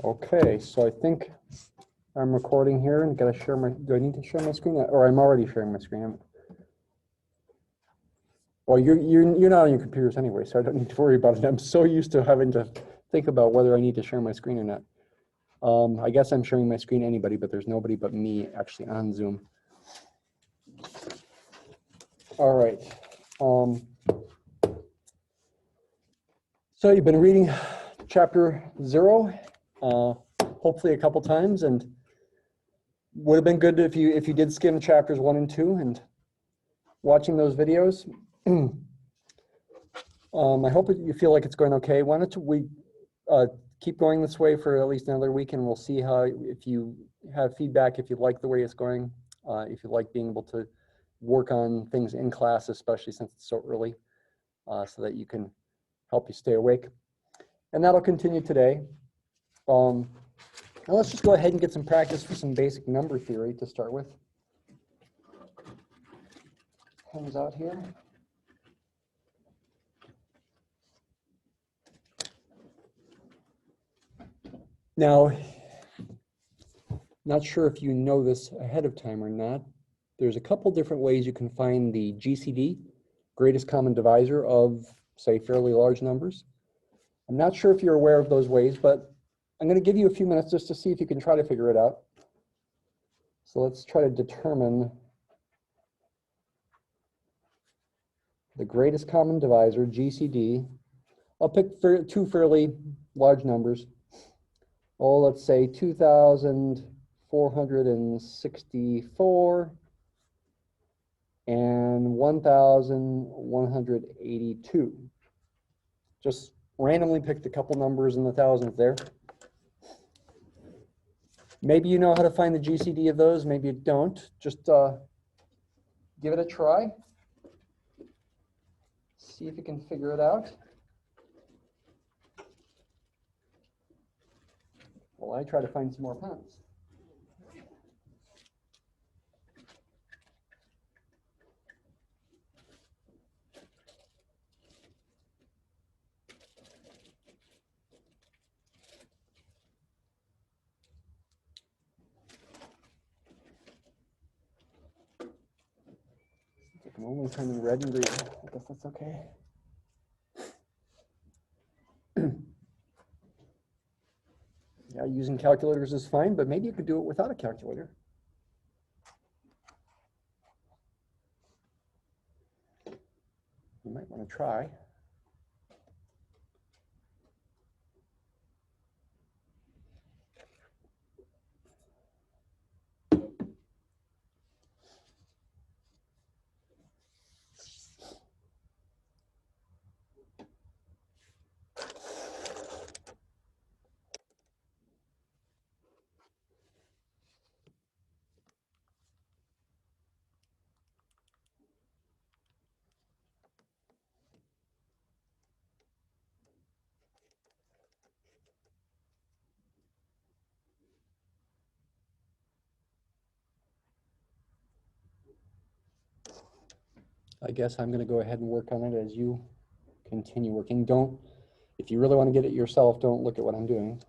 Okay, so I think I'm recording here and gotta share my, do I need to share my screen? Or I'm already sharing my screen. Well, you're not on your computers anyway, so I don't need to worry about it. I'm so used to having to think about whether I need to share my screen or not. I guess I'm sharing my screen to anybody, but there's nobody but me actually on Zoom. All right. So you've been reading chapter 0, hopefully a couple times, and would have been good if you did skim chapters 1 and 2 and watching those videos. I hope you feel like it's going okay. Why don't we keep going this way for at least another week, and we'll see how, if you have feedback, if you like the way it's going, if you like being able to work on things in class, especially since it's so early, so that you can help you stay awake. And that'll continue today. Now let's just go ahead and get some practice for some basic number theory to start with. Comes out here. Now, not sure if you know this ahead of time or not. There's a couple different ways you can find the GCD, greatest common divisor of, say, fairly large numbers. I'm not sure if you're aware of those ways, but I'm going to give you a few minutes just to see if you can try to figure it out. So let's try to determine the greatest common divisor, GCD. I'll pick two fairly large numbers. Oh, let's say 2,464 and 1,182. Just randomly picked a couple numbers in the thousands there. Maybe you know how to find the GCD of those, maybe you don't. Just give it a try. See if you can figure it out. Well, I try to find some more pens. I'm only turning red and green. I guess that's okay. Yeah, using calculators is fine, but maybe you could do it without a calculator. You might want to try. I guess I'm going to go ahead and work on it as you continue working. Don't, if you really want to get it yourself, don't look at what I'm doing.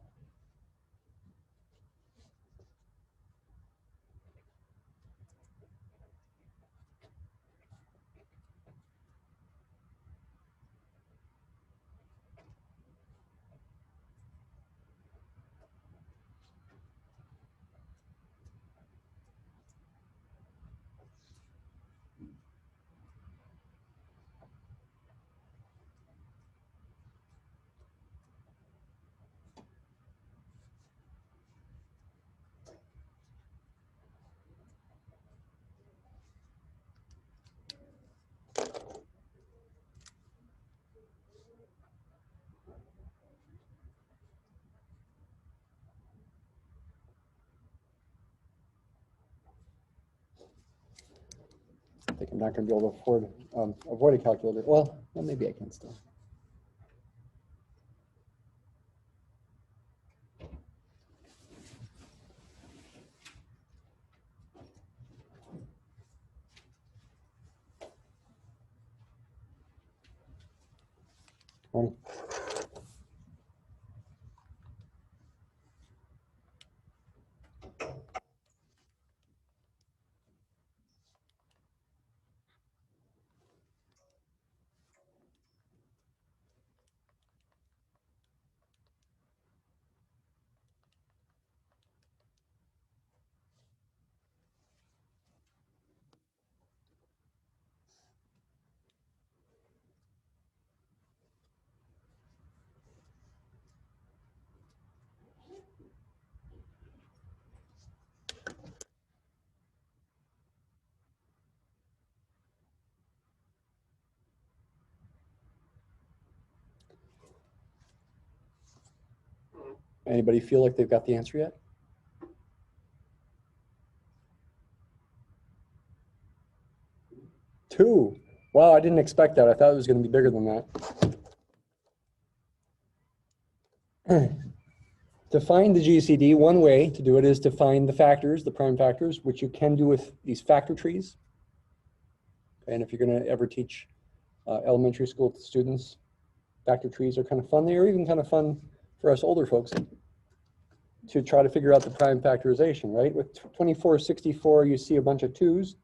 I think I'm not going to be able to avoid a calculator. Well, maybe I can still. Anybody feel like they've got the answer yet? Two. Wow, I didn't expect that. I thought it was going to be bigger than that. To find the GCD, one way to do it is to find the factors, the prime factors, which you can do with these factor trees. And if you're going to ever teach elementary school students, factor trees are kind of fun. They are even kind of fun for us older folks to try to figure out the prime factorization, right? With 2464, you see a bunch of twos.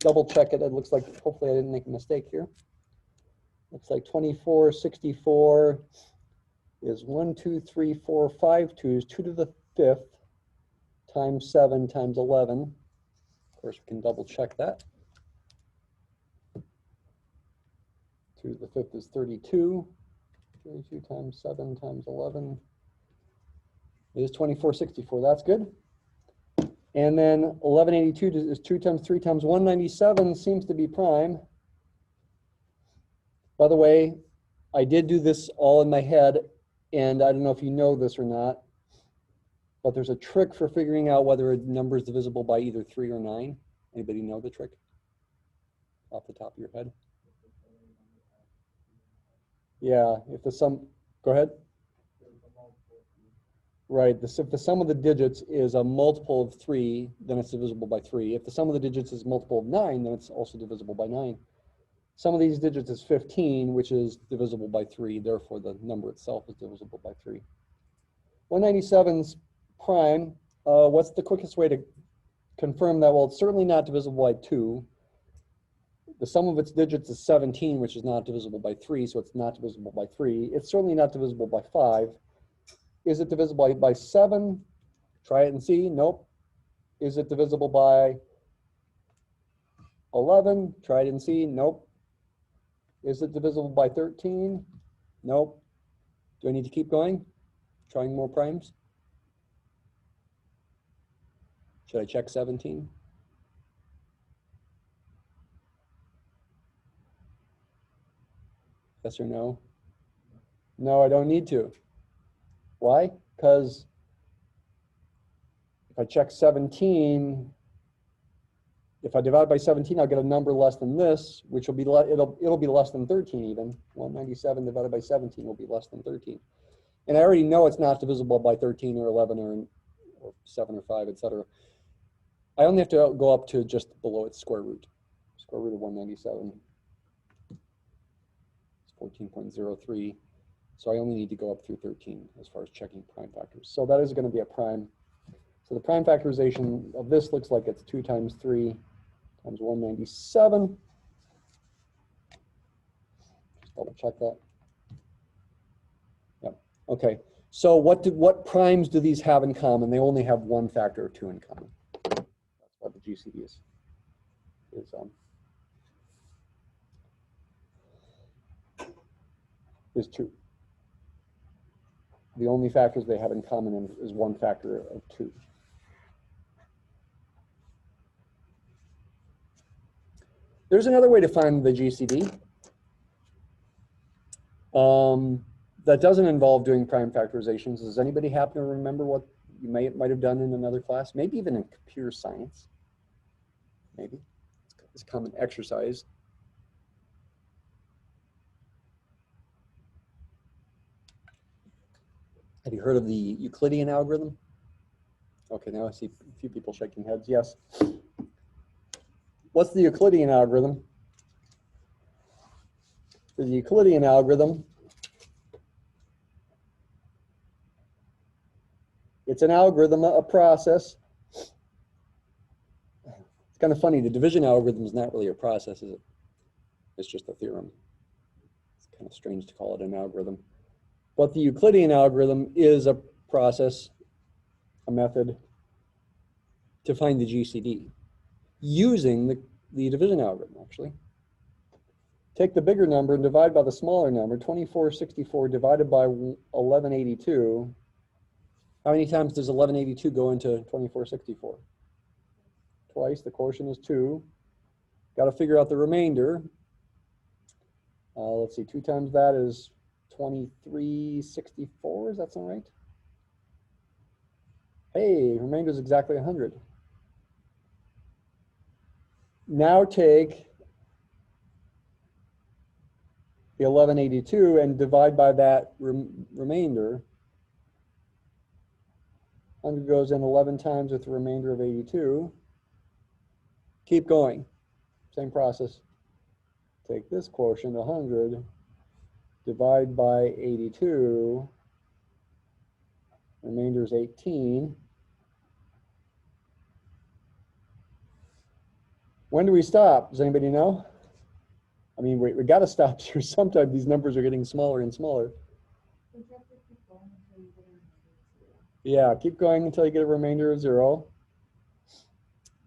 Double check it. It looks like, hopefully I didn't make a mistake here. Looks like 2464 is 1, 2, 3, 4, 5 twos, 2 to the 5th times 7 times 11. Of course, we can double check that. 2 to the 5th is 32. 32 times 7 times 11 is 2464. That's good. And then 1182 is 2 times 3 times 197 seems to be prime. By the way, I did do this all in my head, and I don't know if you know this or not, but there's a trick for figuring out whether a number is divisible by either 3 or 9. Anybody know the trick off the top of your head? Yeah, if the sum, go ahead. Right, if the sum of the digits is a multiple of 3, then it's divisible by 3. If the sum of the digits is a multiple of 9, then it's also divisible by 9. Sum of these digits is 15, which is divisible by 3. Therefore, the number itself is divisible by 3. 197's prime. What's the quickest way to confirm that? Well, it's certainly not divisible by 2. The sum of its digits is 17, which is not divisible by 3, so it's not divisible by 3. It's certainly not divisible by 5. Is it divisible by 7? Try it and see. Nope. Is it divisible by 11? Try it and see. Nope. Is it divisible by 13? Nope. Do I need to keep going? Trying more primes? Should I check 17? Yes or no? No, I don't need to. Why? Because if I check 17, if I divide by 17, I'll get a number less than this, which will be it'll be less than 13 even. 197 divided by 17 will be less than 13. And I already know it's not divisible by 13 or 11 or 7 or 5, etc. I only have to go up to just below its square root. Square root of 197 is 14.03. So I only need to go up through 13 as far as checking prime factors. So that is going to be a prime. So the prime factorization of this looks like it's 2 times 3 times 197. Just double check that. Yep. Okay. So what primes do these have in common? They only have one factor of 2 in common. That's what the GCD is 2. The only factors they have in common is one factor of 2. There's another way to find the GCD that doesn't involve doing prime factorizations. Does anybody happen to remember what you might have done in another class? Maybe even in computer science. Maybe. It's a common exercise. Have you heard of the Euclidean algorithm? Okay, now I see a few people shaking heads. Yes. What's the Euclidean algorithm? The Euclidean algorithm, it's an algorithm, a process. It's kind of funny, the division algorithm is not really a process, is it? It's just a theorem. It's kind of strange to call it an algorithm. But the Euclidean algorithm is a process, a method to find the GCD using the division algorithm, actually. Take the bigger number and divide by the smaller number. 2464 divided by 1182. How many times does 1182 go into 2464? Twice. The quotient is 2. Got to figure out the remainder. Let's see, 2 times that is 2364. Does that sound right? Hey, remainder is exactly 100. Now take the 1182 and divide by that remainder. 100 goes in 11 times with the remainder of 82. Keep going. Same process. Take this quotient, 100, divide by 82. Remainder is 18. When do we stop? Does anybody know? I mean, we got to stop here. Sometimes these numbers are getting smaller and smaller. Yeah, keep going until you get a remainder of 0.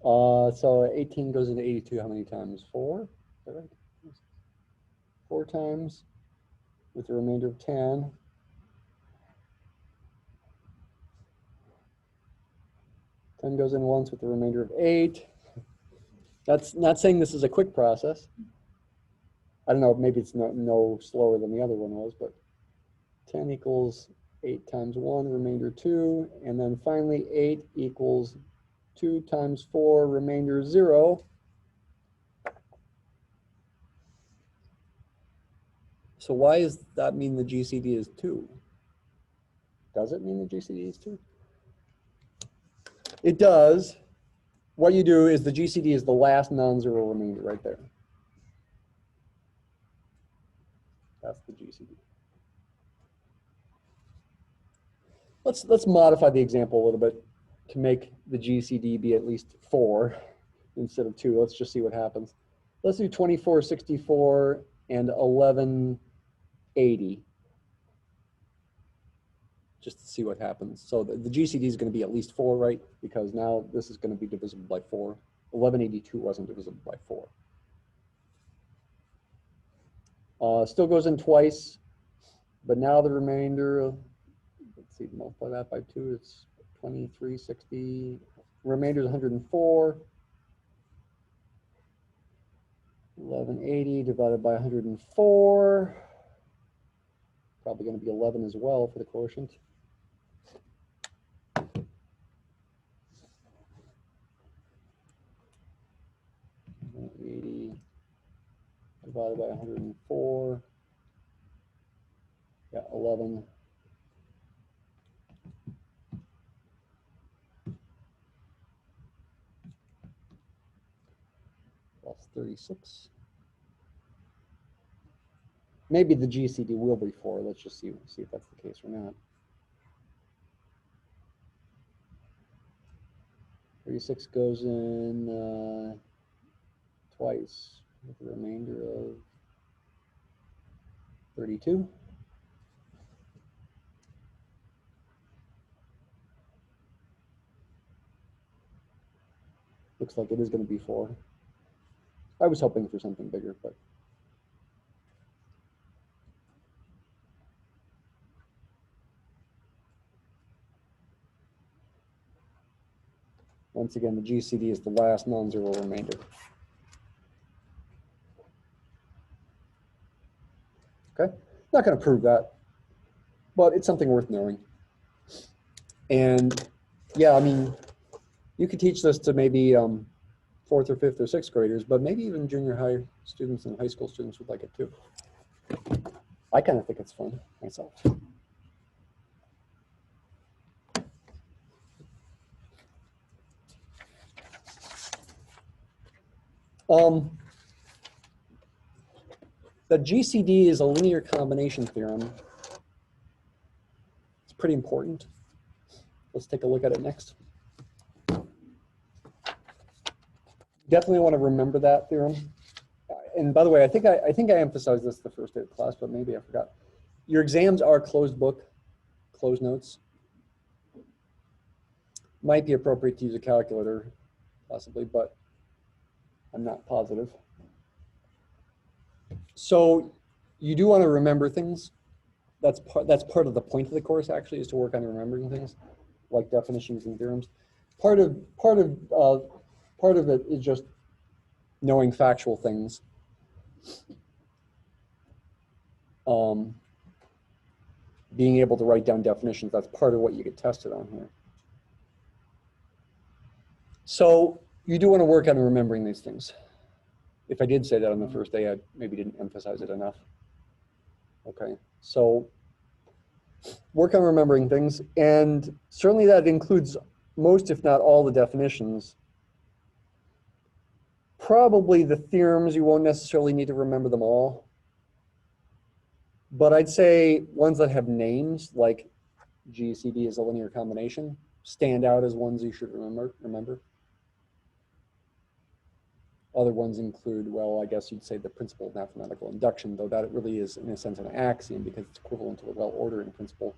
So 18 goes into 82 how many times? 4? Is that right? 4 times with a remainder of 10. 10 goes in once with a remainder of 8. That's not saying this is a quick process. I don't know, maybe it's no slower than the other one was, but 10 equals 8 times 1, remainder 2. And then finally 8 equals 2 times 4, remainder 0. So why does that mean the GCD is 2? Does it mean the GCD is 2? It does. What you do is the GCD is the last non-zero remainder right there. That's the GCD. Let's modify the example a little bit to make the GCD be at least 4 instead of 2. Let's just see what happens. Let's do 2464 and 1180. Just to see what happens. So the GCD is going to be at least 4, right? Because now this is going to be divisible by 4. 1182 wasn't divisible by 4. Still goes in twice, but now the remainder, let's see, multiply that by 2, it's 2360. Remainder is 104. 1180 divided by 104. Probably going to be 11 as well for the quotient. 80 divided by 104. Yeah, 11. Plus 36. Maybe the GCD will be 4. Let's just see if that's the case or not. 36 goes in twice with the remainder of 32. Looks like it is going to be 4. I was hoping for something bigger, but once again, the GCD is the last non-zero remainder. Okay, not going to prove that, but it's something worth knowing. And yeah, I mean, you could teach this to maybe 4th or 5th or 6th graders, but maybe even junior high students and high school students would like it too. I kind of think it's fun myself. The GCD is a linear combination theorem. It's pretty important. Let's take a look at it next. Definitely want to remember that theorem. And by the way, I think I emphasized this the first day of class, but maybe I forgot. Your exams are closed book, closed notes. Might be appropriate to use a calculator, possibly, but I'm not positive. So you do want to remember things. That's part of the point of the course, actually, is to work on remembering things, like definitions and theorems. Part of it is just knowing factual things. Being able to write down definitions, that's part of what you get tested on here. So you do want to work on remembering these things. If I did say that on the first day, I maybe didn't emphasize it enough. Okay, so work on remembering things, and certainly that includes most, if not all, the definitions. Probably the theorems, you won't necessarily need to remember them all. But I'd say ones that have names, like GCD is a linear combination, stand out as ones you should remember. Other ones include, well, I guess you'd say the principle of mathematical induction, though that really is, in a sense, an axiom because it's equivalent to the well-ordering principle,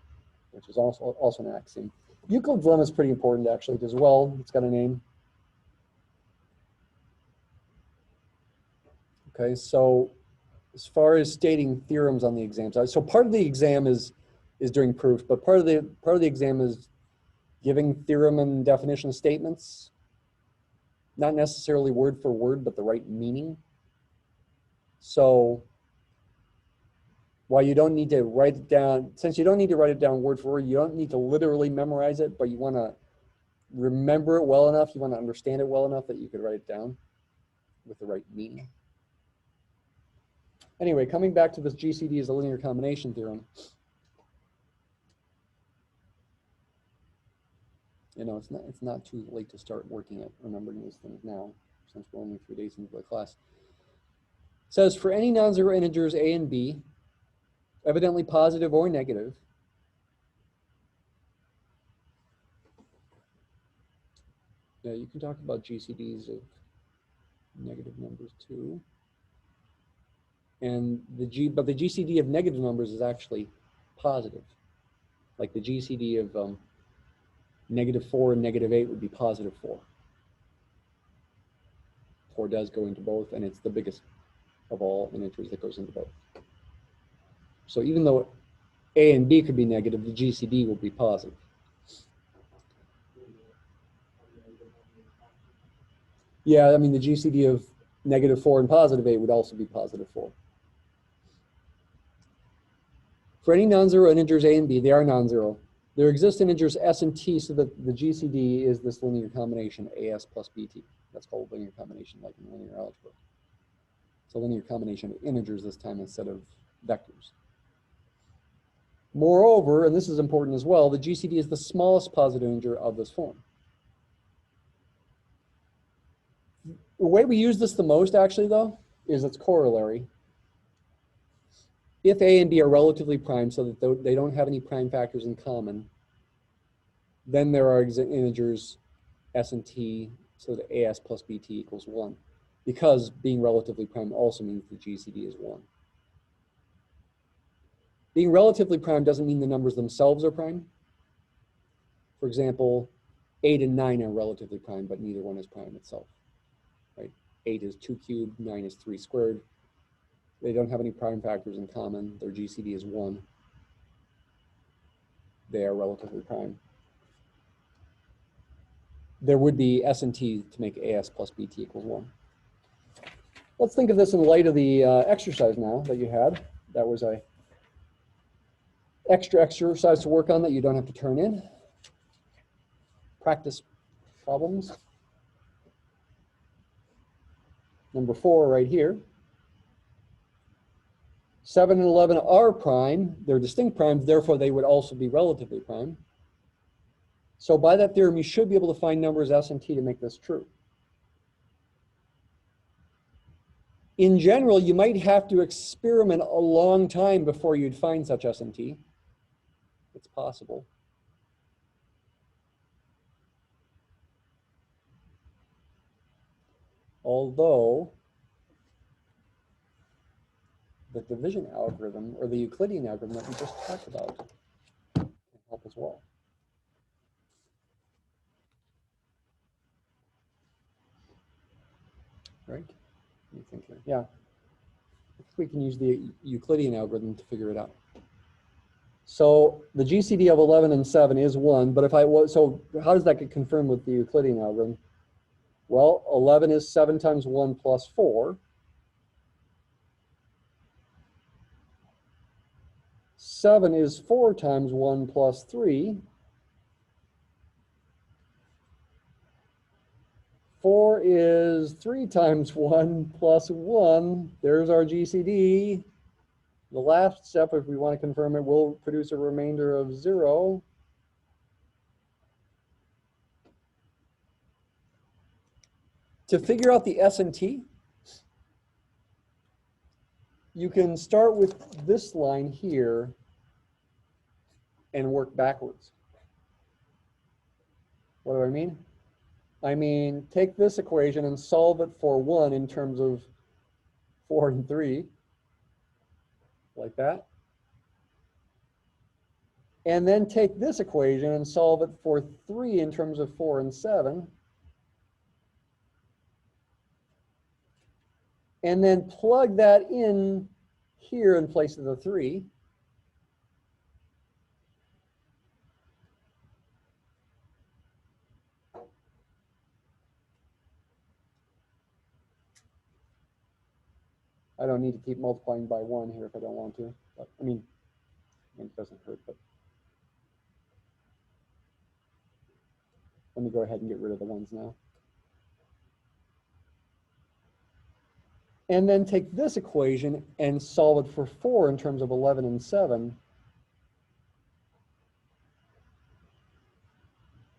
which is also an axiom. Euclid's lemma is pretty important, actually, as well. It's got a name. Okay, so as far as stating theorems on the exam side, so part of the exam is during proofs, but part of the exam is giving theorem and definition statements, not necessarily word for word, but the right meaning. So while you don't need to write it down, since you don't need to write it down word for word, you don't need to literally memorize it, but you want to remember it well enough, you want to understand it well enough that you could write it down with the right meaning. Anyway, coming back to this GCD is a linear combination theorem. You know, it's not too late to start working at remembering these things now, since we're only 3 days into the class. It says, for any non-zero integers a and b, evidently positive or negative, yeah, you can talk about GCDs of negative numbers too. And but the GCD of negative numbers is actually positive. Like the GCD of -4 and -8 would be +4. 4 does go into both, and it's the biggest of all integers that goes into both. So even though a and b could be negative, the GCD will be positive. Yeah, I mean, the GCD of -4 and +8 would also be +4. For any non-zero integers a and b, they are non-zero. There exist integers s and t, so that the GCD is this linear combination as plus bt. That's called linear combination, like in linear algebra. It's a linear combination of integers this time instead of vectors. Moreover, and this is important as well, the GCD is the smallest positive integer of this form. The way we use this the most, actually, though, is its corollary. If a and b are relatively prime, so that they don't have any prime factors in common, then there are integers s and t, so that as plus bt equals 1. Because being relatively prime also means the GCD is 1. Being relatively prime doesn't mean the numbers themselves are prime. For example, 8 and 9 are relatively prime, but neither one is prime itself. Right? 8 is 2 cubed, 9 is 3 squared. They don't have any prime factors in common. Their GCD is 1. They are relatively prime. There would be s and t to make as plus bt equals 1. Let's think of this in light of the exercise now that you had. That was a extra exercise to work on that you don't have to turn in. Practice problems. Number 4 right here. 7 and 11 are prime. They're distinct primes, therefore they would also be relatively prime. So by that theorem, you should be able to find numbers s and t to make this true. In general, you might have to experiment a long time before you'd find such s and t. It's possible. Although the division algorithm, or the Euclidean algorithm that we just talked about, can help as well. Right? What do you think here? Yeah. I think we can use the Euclidean algorithm to figure it out. So the GCD of 11 and 7 is 1, but if I was, so how does that get confirmed with the Euclidean algorithm? Well, 11 is 7 times 1 plus 4. 7 is 4 times 1 plus 3. 4 is 3 times 1 plus 1. There's our GCD. The last step, if we want to confirm it, will produce a remainder of 0. To figure out the S and T, you can start with this line here and work backwards. What do I mean? I mean, take this equation and solve it for 1 in terms of 4 and 3, like that. And then take this equation and solve it for 3 in terms of 4 and 7. And then plug that in here in place of the 3. I don't need to keep multiplying by 1 here if I don't want to. But, I mean, it doesn't hurt, but let me go ahead and get rid of the 1s now. And then take this equation and solve it for 4 in terms of 11 and 7.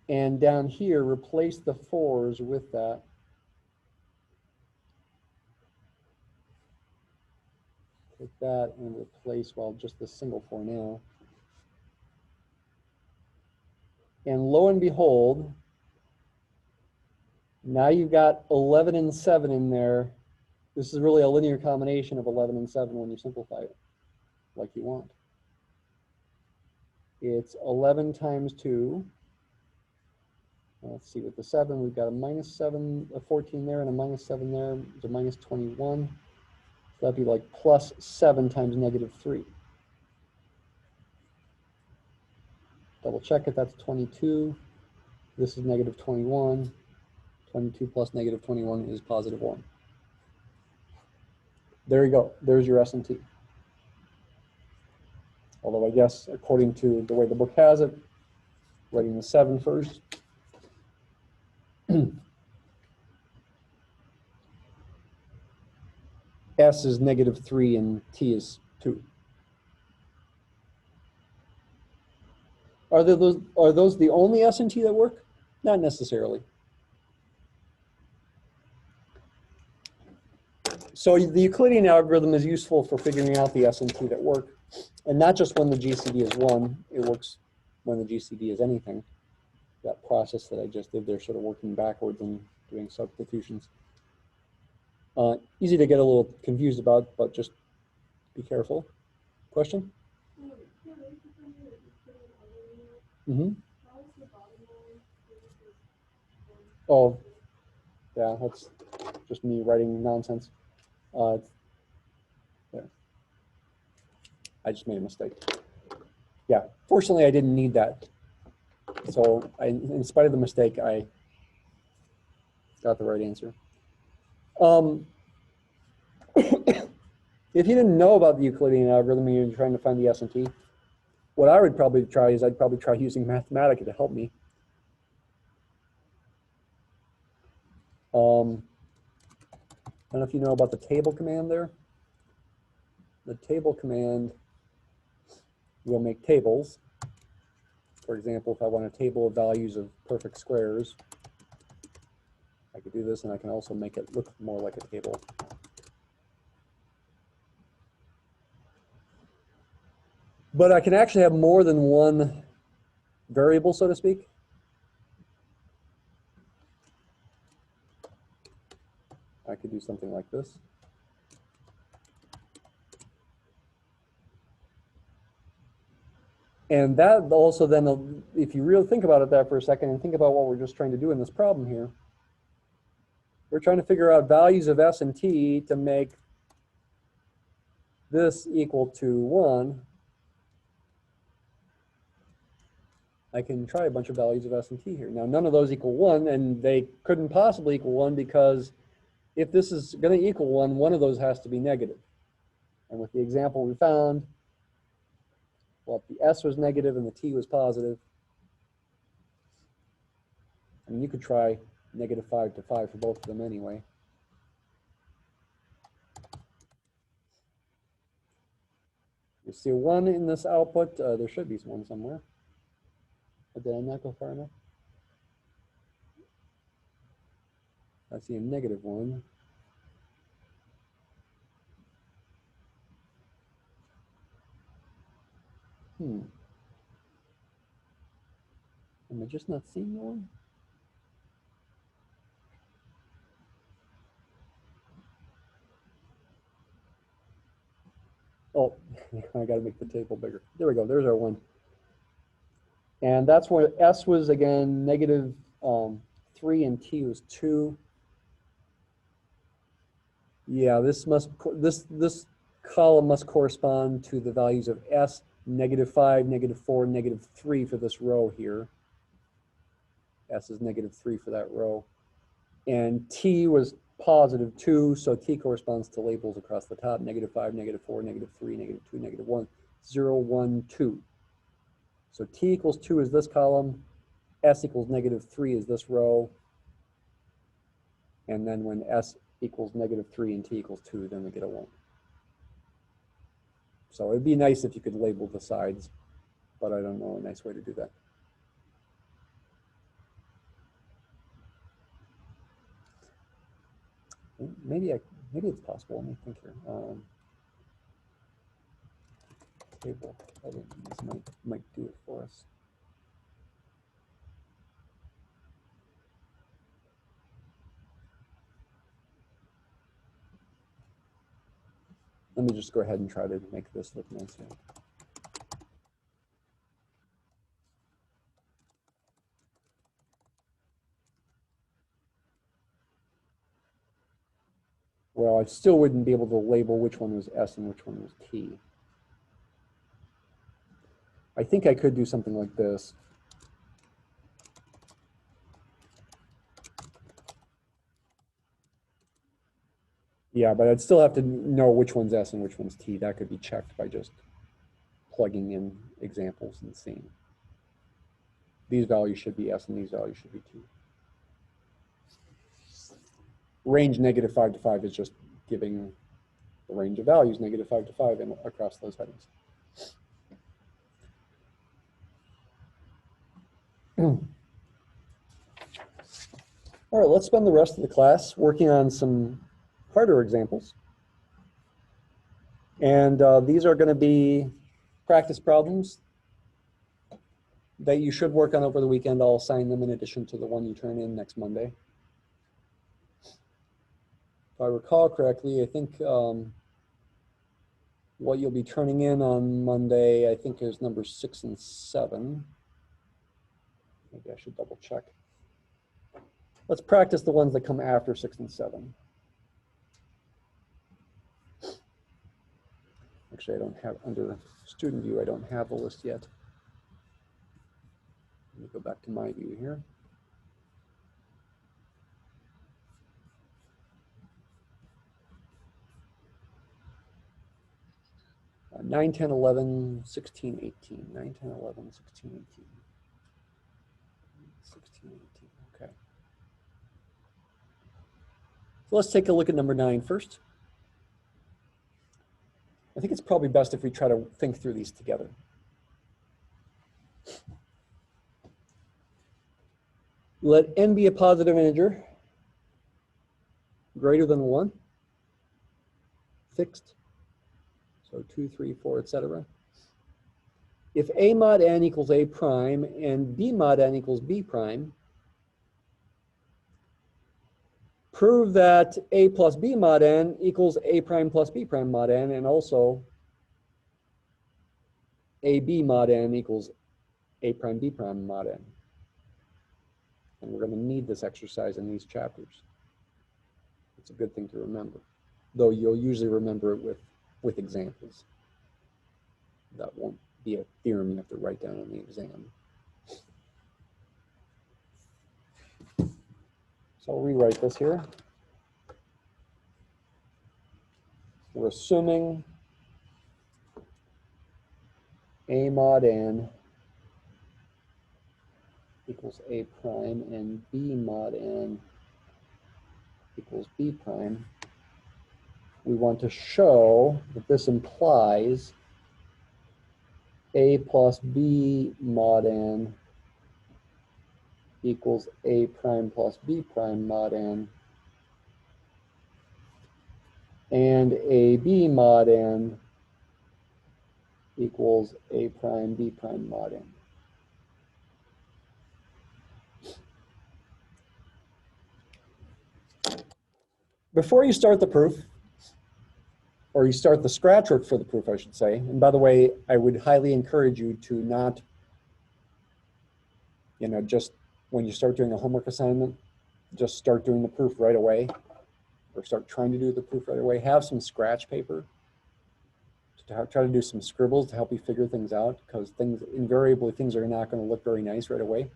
And down here, replace the 4s with that. Take that and replace, well, just the single 4 now. And lo and behold, now you've got 11 and 7 in there. This is really a linear combination of 11 and 7 when you simplify it like you want. It's 11 times 2. Let's see, with the 7, we've got a minus 7, a 14 there, and a minus 7 there. There's a minus 21. So that'd be like plus 7 times negative 3. Double check it, that's 22. This is negative 21. 22 plus negative 21 is positive 1. There you go. There's your S and T. Although I guess, according to the way the book has it, writing the 7 first. S is negative 3 and T is 2. Are those the only S and T that work? Not necessarily. So the Euclidean algorithm is useful for figuring out the S and T that work, and not just when the GCD is 1. It works when the GCD is anything. That process that I just did there, sort of working backwards and doing substitutions. Easy to get a little confused about, but just be careful. Question? Mm-hmm. Oh, yeah, that's just me writing nonsense. There. I just made a mistake. Yeah, fortunately, I didn't need that. So in spite of the mistake, I got the right answer. If you didn't know about the Euclidean algorithm and you're trying to find the S and T, what I would probably try is I'd probably try using Mathematica to help me. I don't know if you know about the table command there. The table command will make tables. For example, if I want a table of values of perfect squares, I could do this, and I can also make it look more like a table. But I can actually have more than one variable, so to speak. I could do something like this. And that also then, if you really think about it that for a second and think about what we're just trying to do in this problem here, we're trying to figure out values of S and T to make this equal to 1. I can try a bunch of values of S and T here. Now, none of those equal 1, and they couldn't possibly equal 1 because if this is going to equal 1, one of those has to be negative. And with the example we found, well, if the S was negative and the T was positive, I mean, you could try -5 to 5 for both of them anyway. You see a 1 in this output. There should be one somewhere. But did I not go far enough? I see a -1. Am I just not seeing the one? Oh, I got to make the table bigger. There we go. There's our 1. And that's where S was, again, -3 and T was 2. Yeah, this column must correspond to the values of S, -5, -4, -3 for this row here. S is -3 for that row. And T was +2, so T corresponds to labels across the top: -5, -4, -3, -2, -1, 0, 1, 2. So T equals 2 is this column, S equals -3 is this row, and then when S equals -3 and T equals 2, then we get a 1. So it'd be nice if you could label the sides, but I don't know a nice way to do that. Maybe it's possible. Let me think here. Table headings might do it for us. Let me just go ahead and try to make this look nice here. Well, I still wouldn't be able to label which one was S and which one was T. I think I could do something like this. Yeah, but I'd still have to know which one's S and which one's T. That could be checked by just plugging in examples and seeing. These values should be S and these values should be T. Range -5 to 5 is just giving the range of values -5 to 5 and across those headings. All right, let's spend the rest of the class working on some harder examples. And these are going to be practice problems that you should work on over the weekend. I'll assign them in addition to the one you turn in next Monday. If I recall correctly, I think what you'll be turning in on Monday, I think, is number 6 and 7. Maybe I should double check. Let's practice the ones that come after 6 and 7. Actually, I don't have, under student view, I don't have the list yet. Let me go back to my view here. Uh, 9, 10, 11, 16, 18. 9, 10, 11, 16, 18. 16, 18, okay. So let's take a look at number 9 first. I think it's probably best if we try to think through these together. Let n be a positive integer greater than 1, fixed, so 2, 3, 4, etc. If a mod n equals a prime and b mod n equals b prime, prove that a plus b mod n equals a prime plus b prime mod n, and also ab mod n equals a prime b prime mod n. And we're going to need this exercise in these chapters. It's a good thing to remember, though you'll usually remember it with examples. That won't be a theorem you have to write down on the exam. So I'll rewrite this here. We're assuming a mod n equals A prime and B mod n equals B prime, we want to show that this implies A plus B mod n equals A prime plus B prime mod n, and AB mod n equals A prime B prime mod n. Before you start the proof, or you start the scratch work for the proof, I should say, and by the way, I would highly encourage you to not, just when you start doing a homework assignment, just start doing the proof right away, or start trying to do the proof right away. Have some scratch paper to try to do some scribbles to help you figure things out, because invariably things are not going to look very nice right away.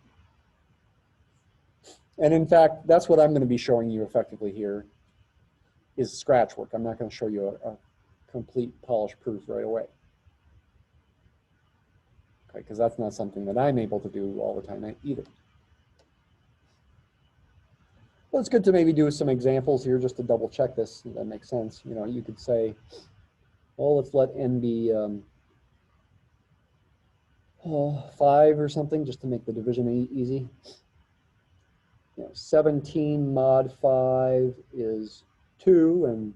And in fact, that's what I'm going to be showing you effectively here is scratch work. I'm not going to show you a complete polished proof right away. Okay, because that's not something that I'm able to do all the time either. Well, it's good to maybe do some examples here just to double check this. That makes sense. You could say, well, let's let n be 5 or something, just to make the division easy. 17 mod 5 is 2, and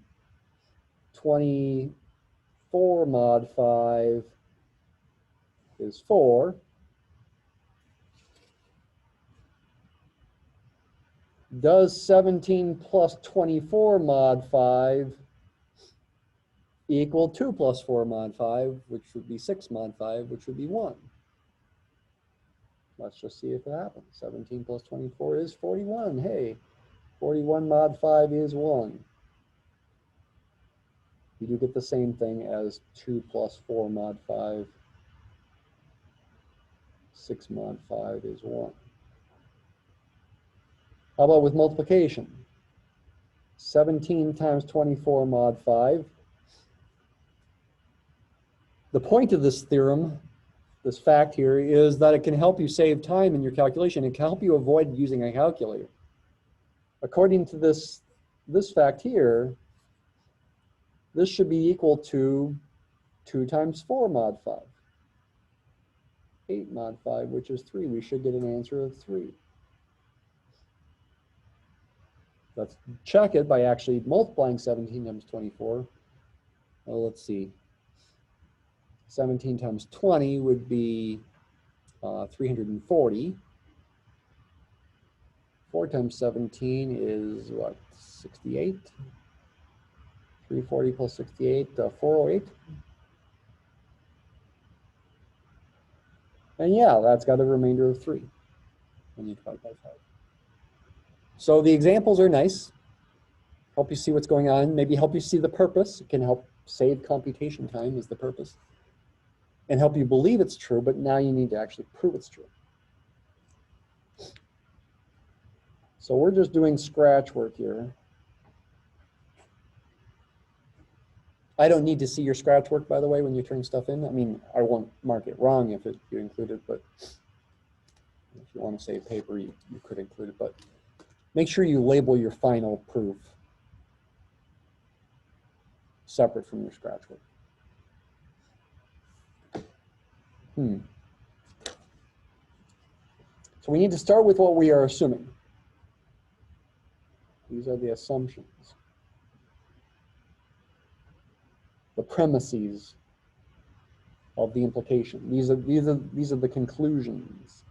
24 mod 5 is 4. Does 17 plus 24 mod 5 equal 2 plus 4 mod 5, which would be 6 mod 5, which would be 1? Let's just see if it happens. 17 plus 24 is 41. Hey, 41 mod 5 is 1. You do get the same thing as 2 plus 4 mod 5. 6 mod 5 is 1. How about with multiplication? 17 times 24 mod 5. The point of this theorem, this fact here, is that it can help you save time in your calculation. It can help you avoid using a calculator. According to this fact here, this should be equal to 2 times 4 mod 5. 8 mod 5, which is 3. We should get an answer of 3. Let's check it by actually multiplying 17 times 24. Well, let's see. 17 times 20 would be 340. 4 times 17 is what, 68? 340 plus 68, 408. And yeah, that's got a remainder of 3 when you divide by 5. So the examples are nice. Help you see what's going on, maybe help you see the purpose. It can help save computation time is the purpose. And help you believe it's true, but now you need to actually prove it's true. So we're just doing scratch work here. I don't need to see your scratch work, by the way, when you turn stuff in. I mean, I won't mark it wrong if you include it, but if you want to save paper, you could include it. But make sure you label your final proof separate from your scratch work. So we need to start with what we are assuming. These are the assumptions, the premises of the implication. These are the conclusions.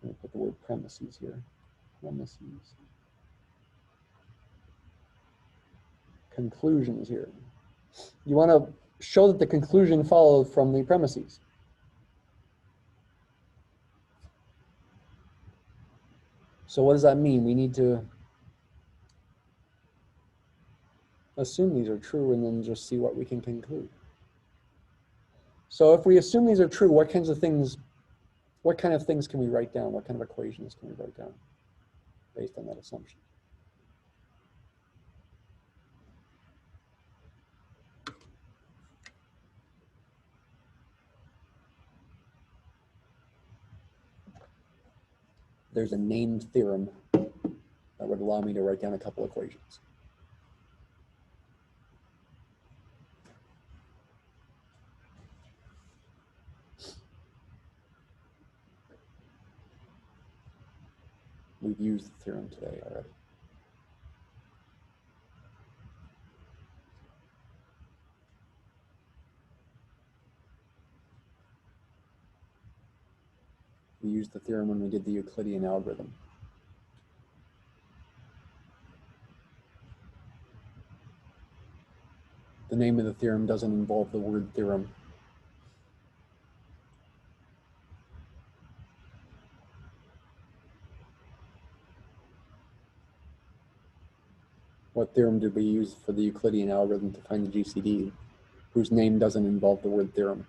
Let me put the word premises here. Premises. Conclusions here. You want to show that the conclusion followed from the premises. So what does that mean? We need to assume these are true and then just see what we can conclude. So if we assume these are true, what kind of things can we write down? What kind of equations can we write down based on that assumption? there's a named theorem that would allow me to write down a couple equations. We've used the theorem today already. We used the theorem when we did the Euclidean algorithm. The name of the theorem doesn't involve the word theorem. What theorem did we use for the Euclidean algorithm to find the GCD, whose name doesn't involve the word theorem?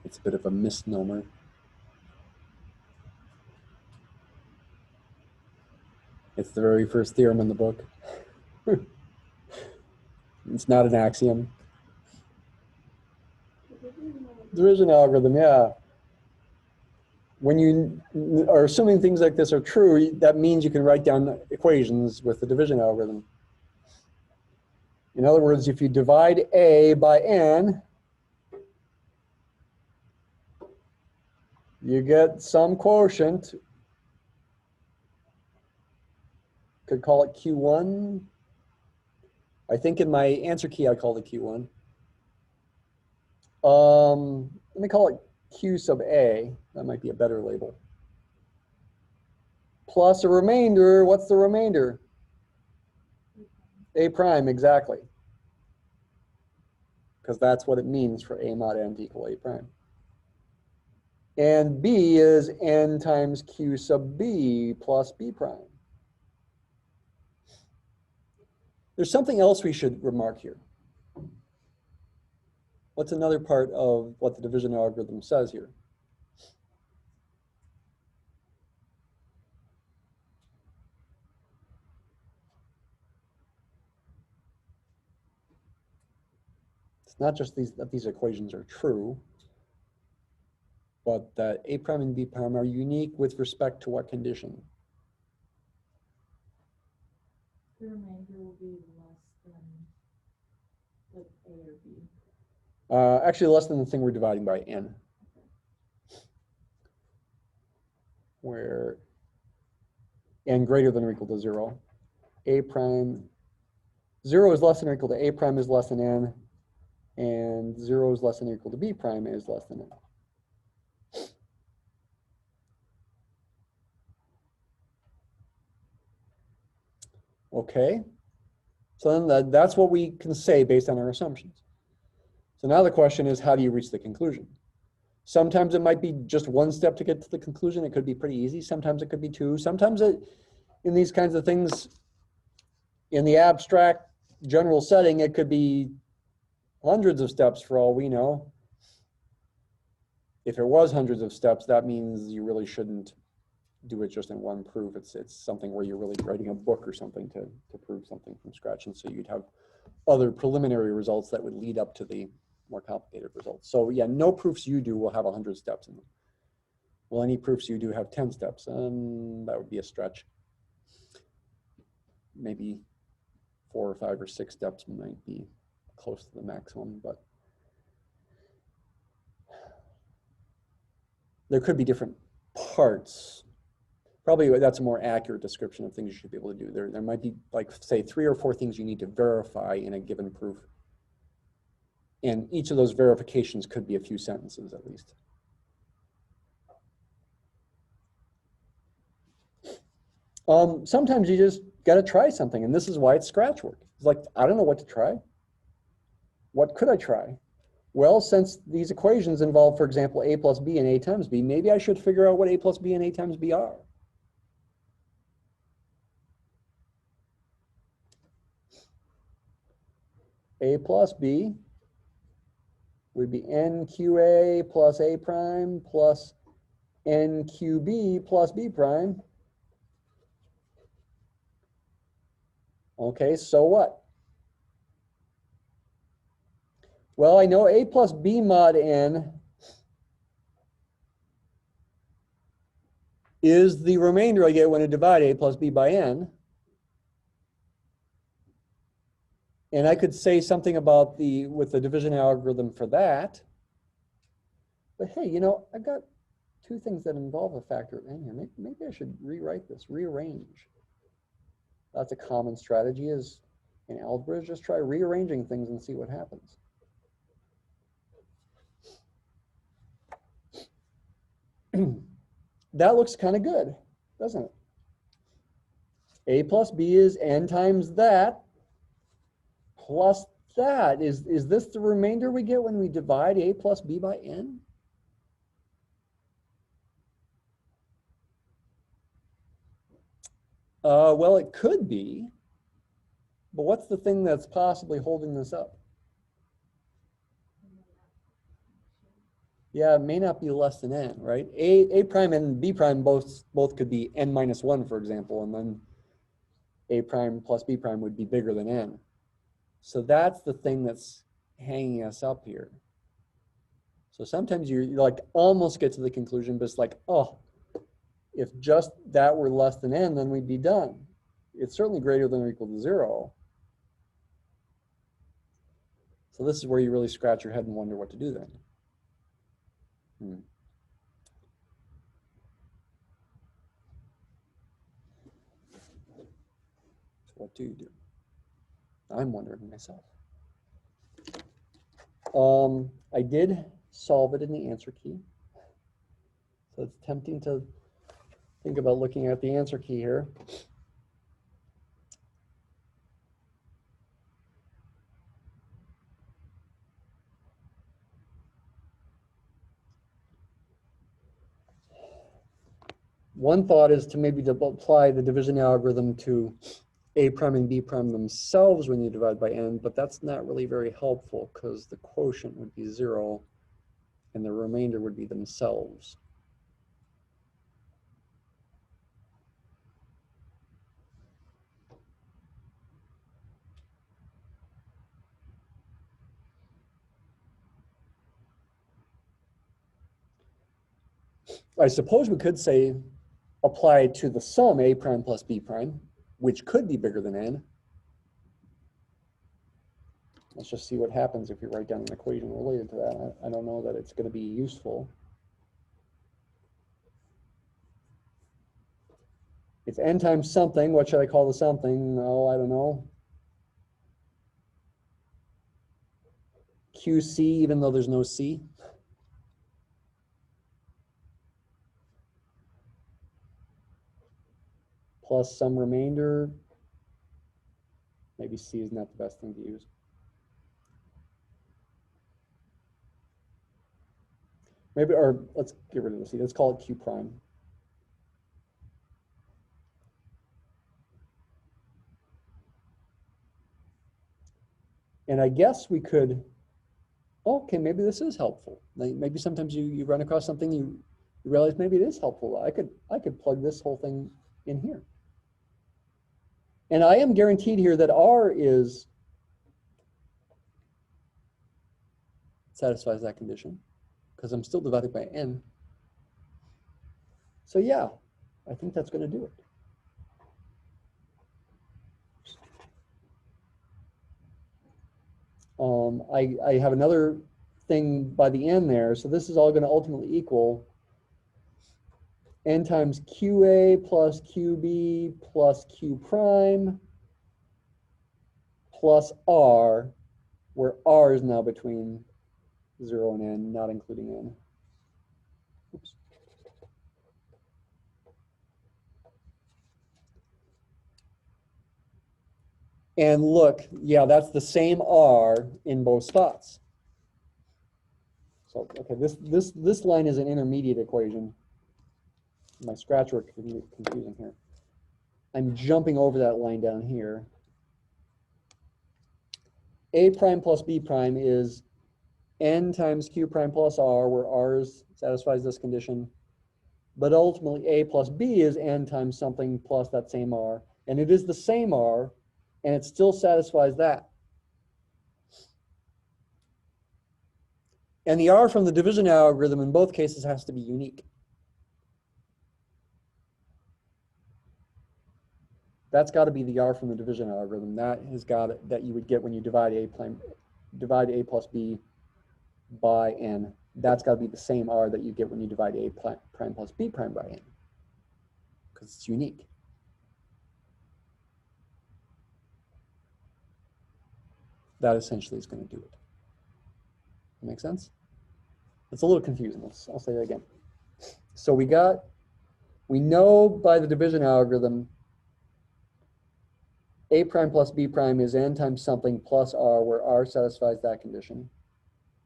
It's a bit of a misnomer. It's the very first theorem in the book. It's not an axiom. Division algorithm, yeah. When you are assuming things like this are true, that means you can write down equations with the division algorithm. In other words, if you divide A by N, you get some quotient. Could call it Q1. I think in my answer key I called it Q1. Let me call it Q sub A. That might be a better label. Plus a remainder. What's the remainder? A prime, exactly. Because that's what it means for A mod n to equal A prime. And B is n times Q sub B plus B prime. There's something else we should remark here. What's another part of what the division algorithm says here? It's not just that these equations are true, but that A prime and B prime are unique with respect to what condition? The remainder will be less than like A or B. Actually, less than the thing we're dividing by n. Where n greater than or equal to 0. A prime, 0 is less than or equal to A prime is less than n, and 0 is less than or equal to B prime is less than n. Okay, so then that's what we can say based on our assumptions. So now the question is, how do you reach the conclusion? Sometimes it might be just one step to get to the conclusion. It could be pretty easy. Sometimes it could be two. Sometimes in these kinds of things, in the abstract general setting, it could be hundreds of steps for all we know. If it was hundreds of steps, that means you really shouldn't do it just in one proof. It's something where you're really writing a book or something to prove something from scratch. And so you'd have other preliminary results that would lead up to the more complicated results. So yeah, no proofs you do will have 100 steps in them. Will any proofs you do have 10 steps? That would be a stretch. Maybe 4 or 5 or 6 steps might be close to the maximum, but there could be different parts. Probably that's a more accurate description of things you should be able to do. There might be, like, say, 3 or 4 things you need to verify in a given proof. And each of those verifications could be a few sentences at least. Sometimes you just got to try something, and this is why it's scratch work. It's like, I don't know what to try. What could I try? Well, since these equations involve, for example, A plus B and A times B, maybe I should figure out what A plus B and A times B are. A plus B would be NQA plus A prime plus NQB plus B prime. Okay, so what? Well, I know A plus B mod n is the remainder I get when I divide a plus b by n. And I could say something about with the division algorithm for that. But hey, you know, I've got two things that involve a factor of n here. Maybe I should rewrite this, rearrange. That's a common strategy is in algebra, just try rearranging things and see what happens. That looks kind of good, doesn't it? A plus b is n times that plus that. Is this the remainder we get when we divide a plus b by n? Well, it could be, but what's the thing that's possibly holding this up? Yeah, it may not be less than n, right? A prime and b prime both could be n minus 1, for example, and then a prime plus b prime would be bigger than n. So that's the thing that's hanging us up here. So sometimes you like almost get to the conclusion, but it's like, oh, if just that were less than n, then we'd be done. It's certainly greater than or equal to 0. So this is where you really scratch your head and wonder what to do then. So what do you do? I'm wondering myself. I did solve it in the answer key. So it's tempting to think about looking at the answer key here. One thought is to maybe apply the division algorithm to a prime and b prime themselves when you divide by n, but that's not really very helpful because the quotient would be 0 and the remainder would be themselves. I suppose we could say apply to the sum a prime plus b prime, which could be bigger than n. Let's just see what happens if you write down an equation related to that. I don't know that it's going to be useful. It's n times something. What should I call the something? Oh, I don't know. QC, even though there's no C. Plus some remainder. Maybe C is not the best thing to use. Maybe, or let's get rid of the C. Let's call it Q prime. And I guess we could, okay, maybe this is helpful. Maybe sometimes you run across something, you realize maybe it is helpful. I could plug this whole thing in here. And I am guaranteed here that R satisfies that condition because I'm still divided by n. So yeah, I think that's going to do it. I have another thing by the end there. So this is all going to ultimately equal n times QA plus QB plus Q prime plus R, where R is now between 0 and n, not including n. Oops. And look, yeah, that's the same R in both spots. So, okay, this line is an intermediate equation. My scratch work can be confusing here. I'm jumping over that line down here. A prime plus B prime is n times Q prime plus R, where R satisfies this condition. But ultimately, A plus B is n times something plus that same R. And it is the same R, and it still satisfies that. And the R from the division algorithm in both cases has to be unique. That's got to be the R from the division algorithm. That has got that you would get when you divide a plus b by n. That's got to be the same R that you get when you divide a prime plus b prime by n, because it's unique. That essentially is going to do it. Make sense? It's a little confusing. I'll say that again. So we know by the division algorithm, a prime plus b prime is n times something plus r, where r satisfies that condition.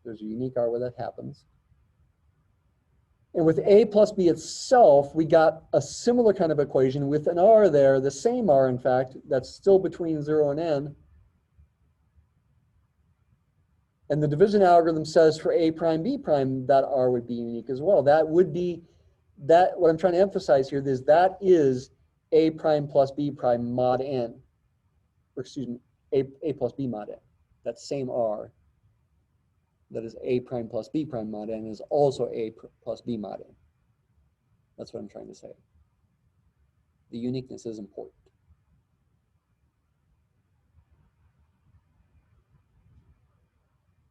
There's a unique r where that happens. And with a plus b itself, we got a similar kind of equation with an r there, the same r, in fact, that's still between 0 and n. And the division algorithm says for a prime b prime, that r would be unique as well. That would be, what I'm trying to emphasize here is that is a prime plus b prime mod n. Or excuse me, a plus b mod n. That same r that is a prime plus b prime mod n is also a plus b mod n. That's what I'm trying to say. The uniqueness is important.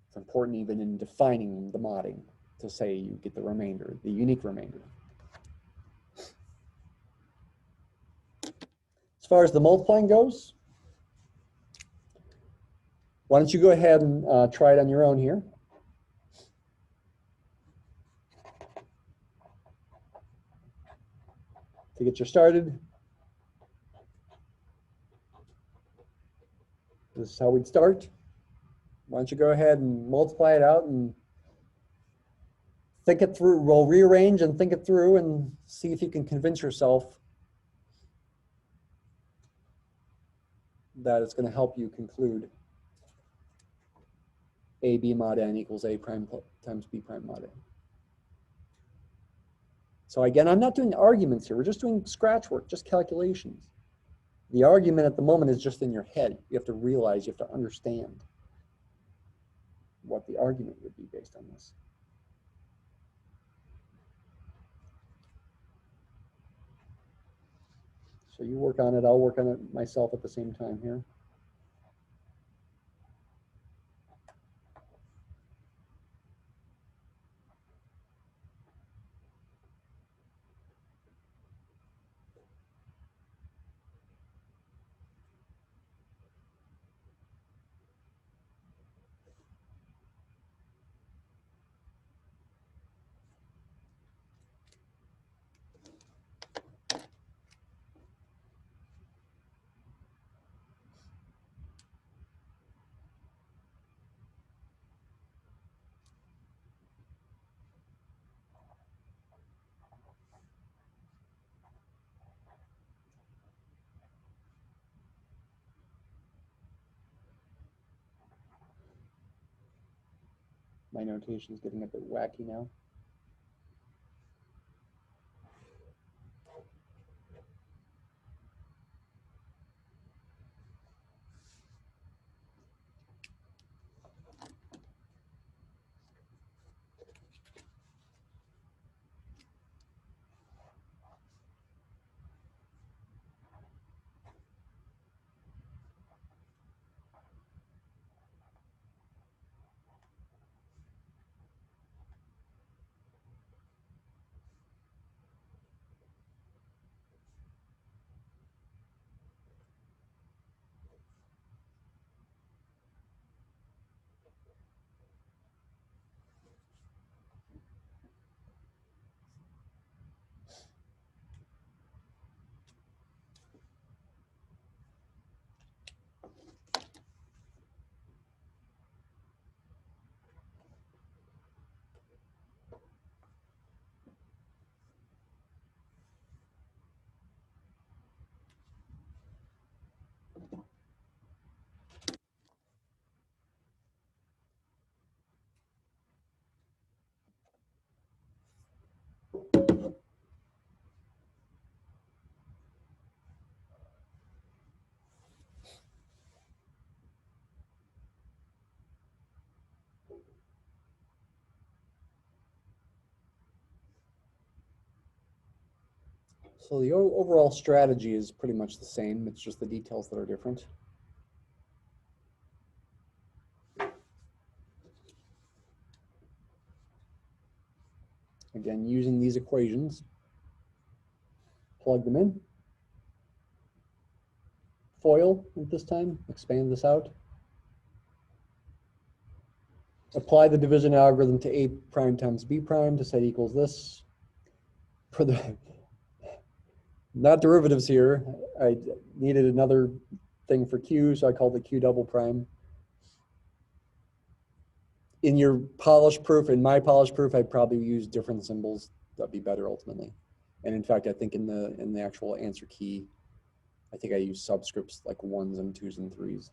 It's important even in defining the modding to say you get the remainder, the unique remainder. As far as the multiplying goes, why don't you go ahead and try it on your own here. To get you started, this is how we'd start. Why don't you go ahead and multiply it out and think it through. We'll rearrange and think it through and see if you can convince yourself that it's going to help you conclude AB mod n equals A prime times B prime mod n. So again, I'm not doing arguments here. We're just doing scratch work, just calculations. The argument at the moment is just in your head. You have to realize, you have to understand what the argument would be based on this. So you work on it, I'll work on it myself at the same time here. My notation is getting a bit wacky now. So the overall strategy is pretty much the same. It's just the details that are different. Again, using these equations, plug them in. FOIL at this time, expand this out. Apply the division algorithm to A prime times B prime to set equals this. For the not derivatives here, I needed another thing for Q, so I called it Q double prime. In your polished proof, in my polished proof, I'd probably use different symbols. That'd be better ultimately. And in fact, I think in the actual answer key, I think I use subscripts like 1s and 2s and 3s.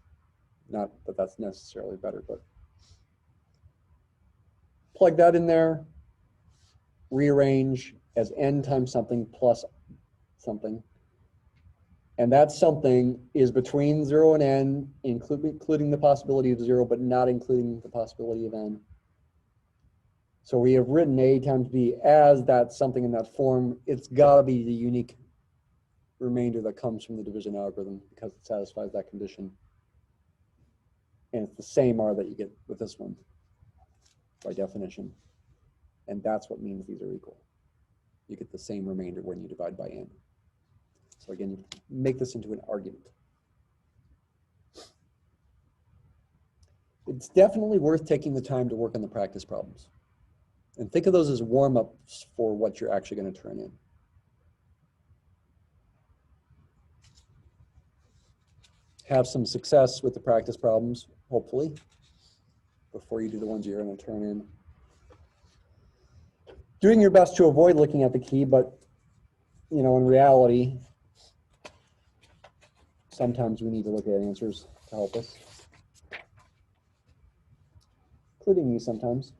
Not that that's necessarily better, but plug that in there, rearrange as n times something plus something. And that something is between 0 and n, including the possibility of 0, but not including the possibility of n. So we have written A times B as that something in that form. It's got to be the unique remainder that comes from the division algorithm because it satisfies that condition. And it's the same R that you get with this one by definition. And that's what means these are equal. You get the same remainder when you divide by n. So again, you make this into an argument. It's definitely worth taking the time to work on the practice problems. And think of those as warm-ups for what you're actually going to turn in. Have some success with the practice problems, hopefully, before you do the ones you're going to turn in. Doing your best to avoid looking at the key, but you know, in reality, sometimes we need to look at answers to help us, including me sometimes.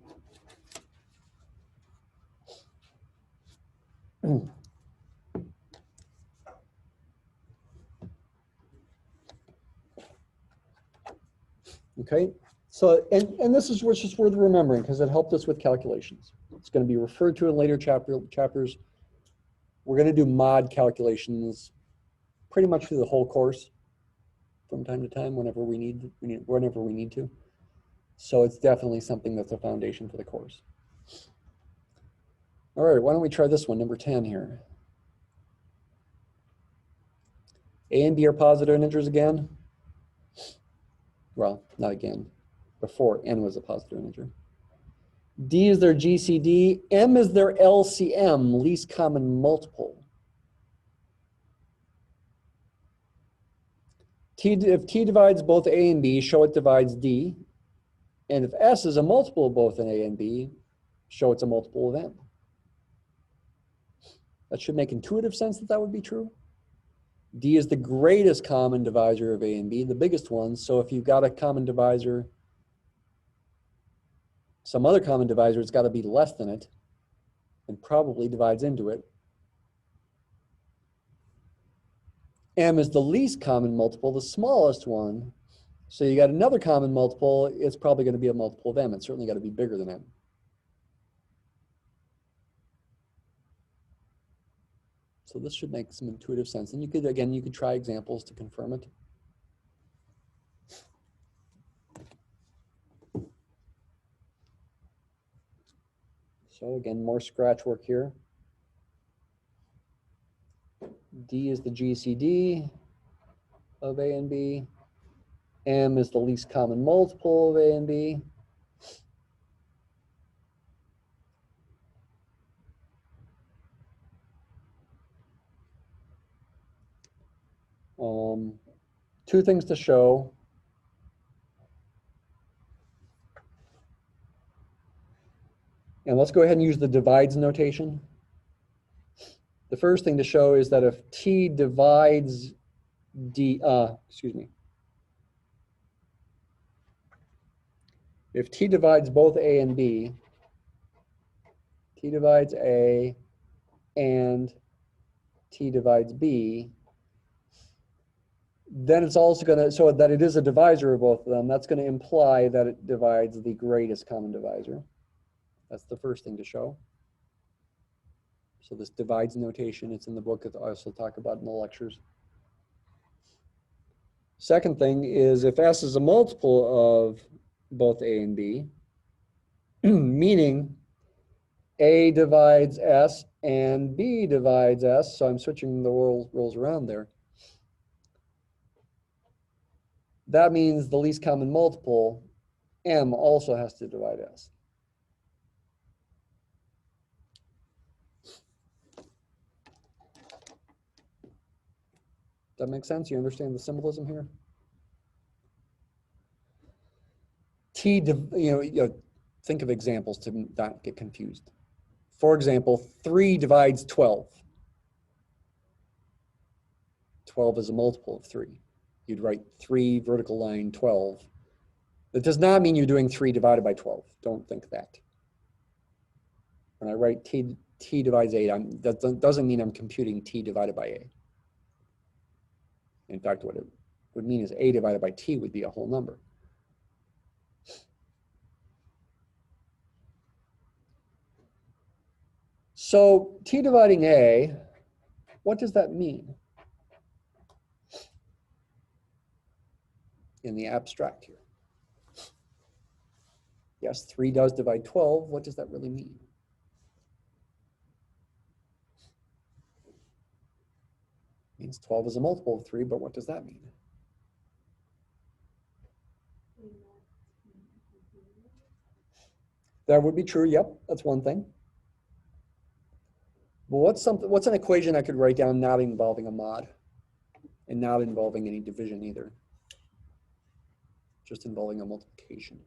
Okay, so, and this is what's just worth remembering because it helped us with calculations. It's going to be referred to in later chapters. We're going to do mod calculations pretty much through the whole course from time to time whenever we need to. So it's definitely something that's a foundation for the course. All right, why don't we try this one, number 10 here. A and B are positive integers again. Well, not again. Before n was a positive integer. D is their GCD. M is their LCM, least common multiple. If T divides both A and B, show it divides D. And if S is a multiple of both an A and B, show it's a multiple of M. That should make intuitive sense that that would be true. D is the greatest common divisor of A and B, the biggest one. So if you've got a common divisor, some other common divisor, it's got to be less than it and probably divides into it. M is the least common multiple, the smallest one. So you got another common multiple, it's probably going to be a multiple of M. It's certainly got to be bigger than M. So this should make some intuitive sense. And you could, again, you could try examples to confirm it. So again, more scratch work here. D is the GCD of A and B. M is the least common multiple of A and B. Two things to show. And let's go ahead and use the divides notation. The first thing to show is that if T divides if T divides both A and B, T divides A and T divides B, then it's also going to, so that it is a divisor of both of them, that's going to imply that it divides the greatest common divisor. That's the first thing to show. So this divides notation, it's in the book, I also talk about in the lectures. Second thing is if S is a multiple of both A and B, meaning A divides S and B divides S, so I'm switching the roles around there. That means the least common multiple, M, also has to divide S. That makes sense? You understand the symbolism here? Think of examples to not get confused. For example, 3 divides 12. 12 is a multiple of 3. You'd write 3 vertical line 12. That does not mean you're doing 3 divided by 12. Don't think that. When I write t divides 8, that doesn't mean I'm computing t divided by a. In fact, what it would mean is a divided by t would be a whole number. So t dividing a, what does that mean in the abstract here? Yes, 3 does divide 12. What does that really mean? It means 12 is a multiple of 3, but what does that mean? That would be true, yep, that's one thing. But what's an equation I could write down not involving a mod and not involving any division either? Just involving a multiplication.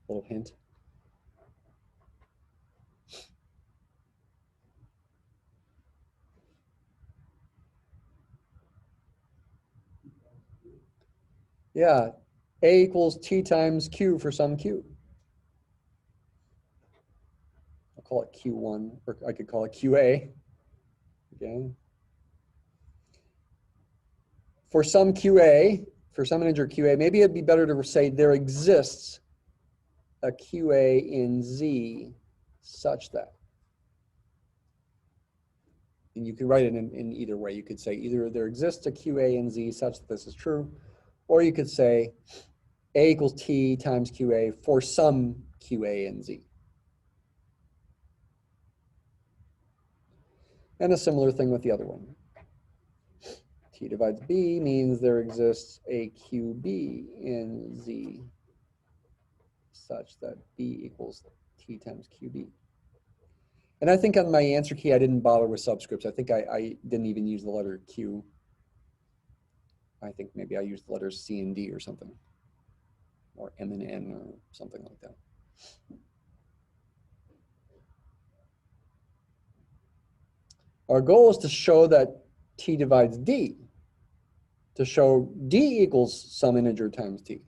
Little hint. Yeah, a equals t times q for some q. I'll call it q1, or I could call it qa. Again. For some qa, for some integer qa, maybe it'd be better to say there exists a qa in z such that. And you could write it in either way. You could say either there exists a qa in z such that this is true, or you could say a equals t times qa for some qa in z. And a similar thing with the other one. T divides b means there exists a qb in z such that b equals t times qb. And I think on my answer key, I didn't bother with subscripts. I think I didn't even use the letter q. I think maybe I used the letters c and d or something, or m and n or something like that. Our goal is to show that t divides d, to show d equals some integer times t.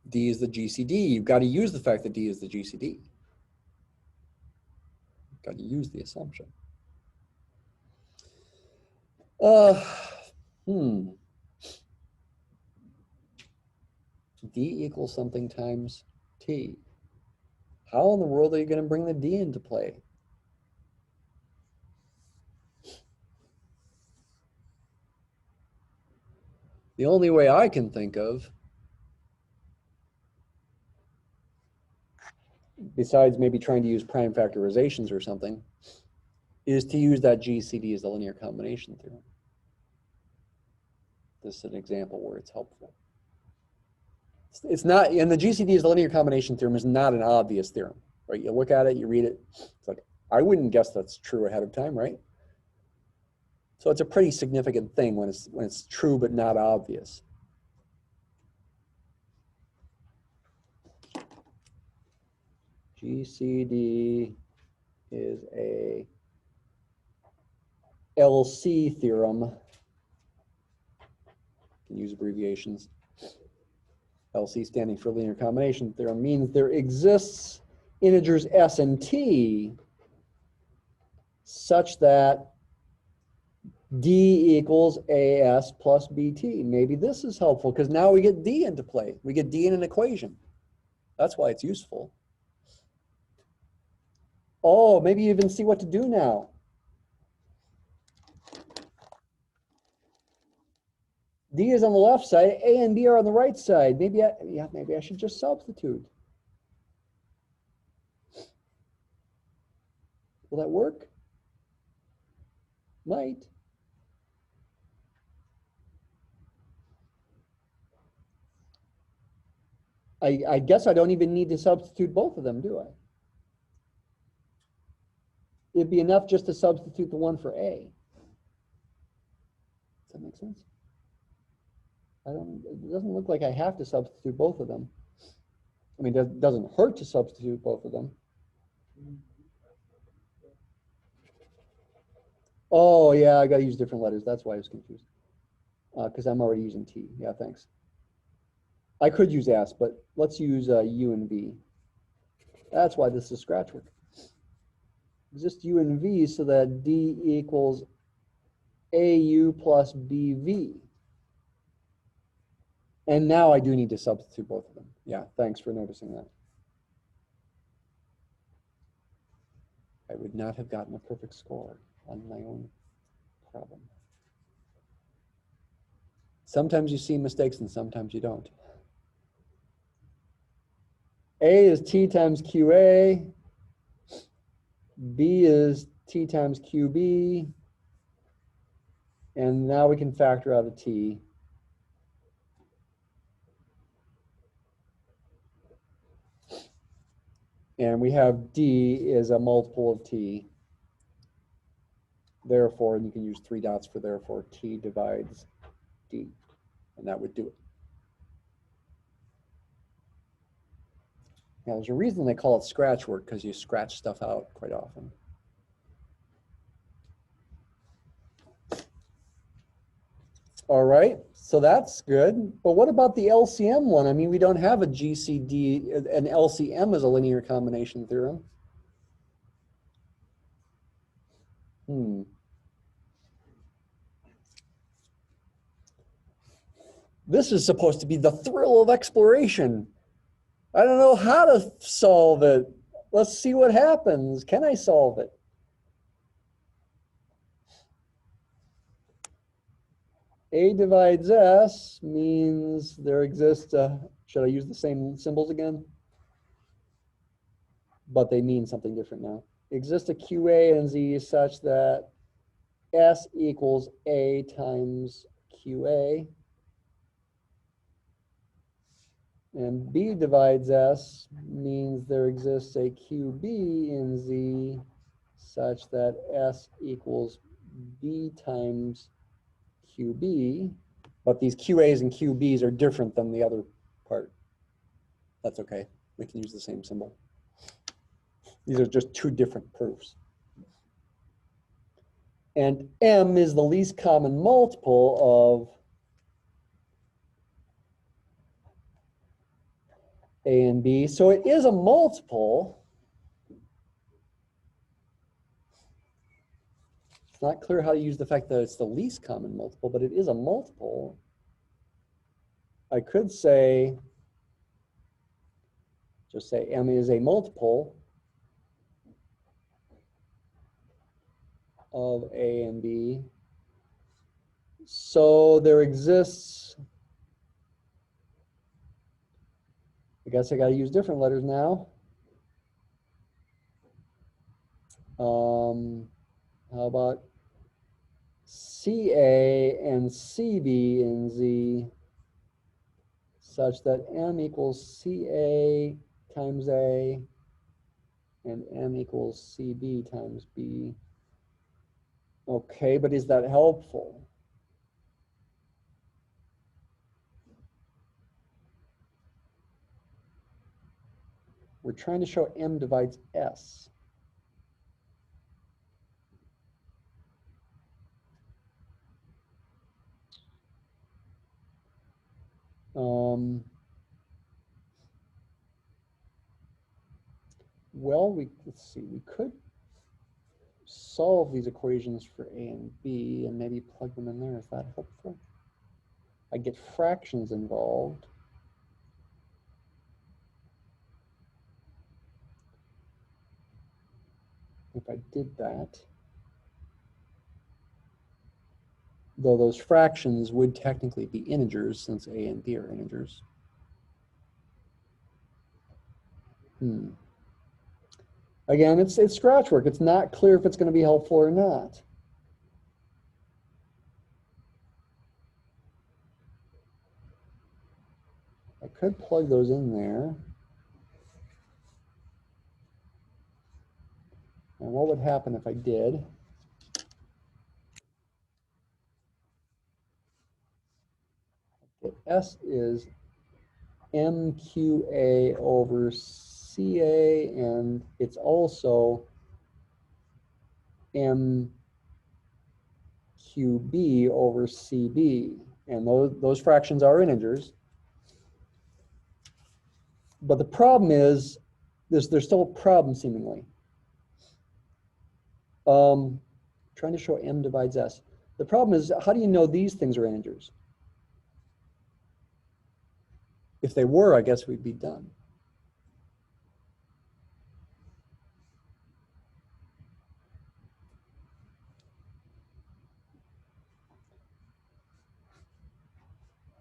D is the GCD. You've got to use the fact that D is the GCD. You've got to use the assumption. D equals something times T. How in the world are you going to bring the D into play? The only way I can think of, besides maybe trying to use prime factorizations or something, is to use that GCD as the linear combination theorem. This is an example where it's helpful. It's not, and the GCD as the linear combination theorem is not an obvious theorem, right? You look at it, you read it, it's like, I wouldn't guess that's true ahead of time, right? So it's a pretty significant thing when it's true but not obvious. GCD is a LC theorem. You can use abbreviations. LC standing for linear combination theorem means there exists integers s and t such that d equals as plus bt. Maybe this is helpful because now we get d into play. We get d in an equation. That's why it's useful. Oh, maybe you even see what to do now. D is on the left side, A and B are on the right side. Maybe I should just substitute. Will that work? Might. I guess I don't even need to substitute both of them, do I? It'd be enough just to substitute the one for A. Does that make sense? It doesn't look like I have to substitute both of them. I mean, it doesn't hurt to substitute both of them. Oh, yeah, I got to use different letters. That's why I was confused. Because I'm already using T. Yeah, thanks. I could use S, but let's use U and V. That's why this is scratch work. Exist U and V so that D equals AU plus BV. And now I do need to substitute both of them. Yeah, thanks for noticing that. I would not have gotten a perfect score on my own problem. Sometimes you see mistakes and sometimes you don't. A is T times QA. B is T times QB. And now we can factor out a T. And we have D is a multiple of T. Therefore, and you can use 3 dots for therefore, T divides D. And that would do it. Now, there's a reason they call it scratch work, because you scratch stuff out quite often. All right, so that's good. But what about the LCM one? I mean, we don't have a GCD, an LCM as a linear combination theorem. This is supposed to be the thrill of exploration. I don't know how to solve it. Let's see what happens. Can I solve it? A divides S means there exists a, should I use the same symbols again? But they mean something different now. Exists a QA and Z such that S equals A times QA. And B divides S means there exists a QB in Z such that S equals B times QB. But these QAs and QBs are different than the other part. That's okay. We can use the same symbol. These are just 2 different proofs. And M is the least common multiple of A and B. So it is a multiple. It's not clear how to use the fact that it's the least common multiple, but it is a multiple. I could say, just say M is a multiple of A and B. So there exists, I guess I got to use different letters now. How about CA and CB in Z such that M equals CA times A and M equals CB times B. Okay, but is that helpful? We're trying to show M divides S. Well, let's see, we could solve these equations for A and B and maybe plug them in there. Is that helpful? I get fractions involved. If I did that, though those fractions would technically be integers since A and B are integers. Again, it's scratch work. It's not clear if it's going to be helpful or not. I could plug those in there. And what would happen if I did? S is MQA over CA, and it's also MQB over CB. And those fractions are integers. But the problem is, there's still a problem seemingly. Trying to show M divides S. The problem is, how do you know these things are integers? If they were, I guess we'd be done.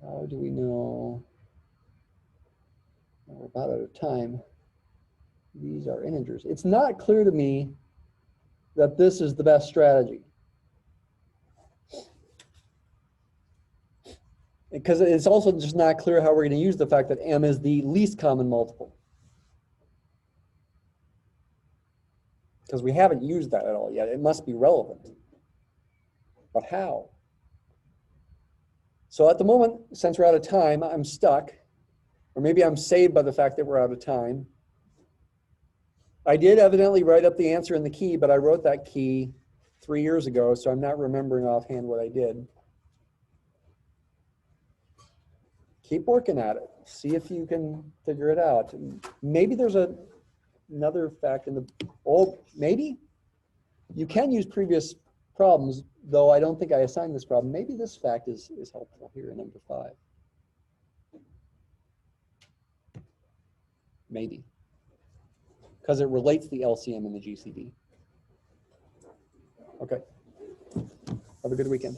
How do we know? We're about out of time. These are integers. It's not clear to me that this is the best strategy. Because it's also just not clear how we're going to use the fact that M is the least common multiple. Because we haven't used that at all yet. It must be relevant. But how? So at the moment, since we're out of time, I'm stuck. Or maybe I'm saved by the fact that we're out of time. I did evidently write up the answer in the key, but I wrote that key 3 years ago, so I'm not remembering offhand what I did. Keep working at it. See if you can figure it out. Maybe there's another fact in the, maybe you can use previous problems, though I don't think I assigned this problem. Maybe this fact is helpful here in number 5. Maybe. Because it relates the LCM and the GCD. Okay. Have a good weekend.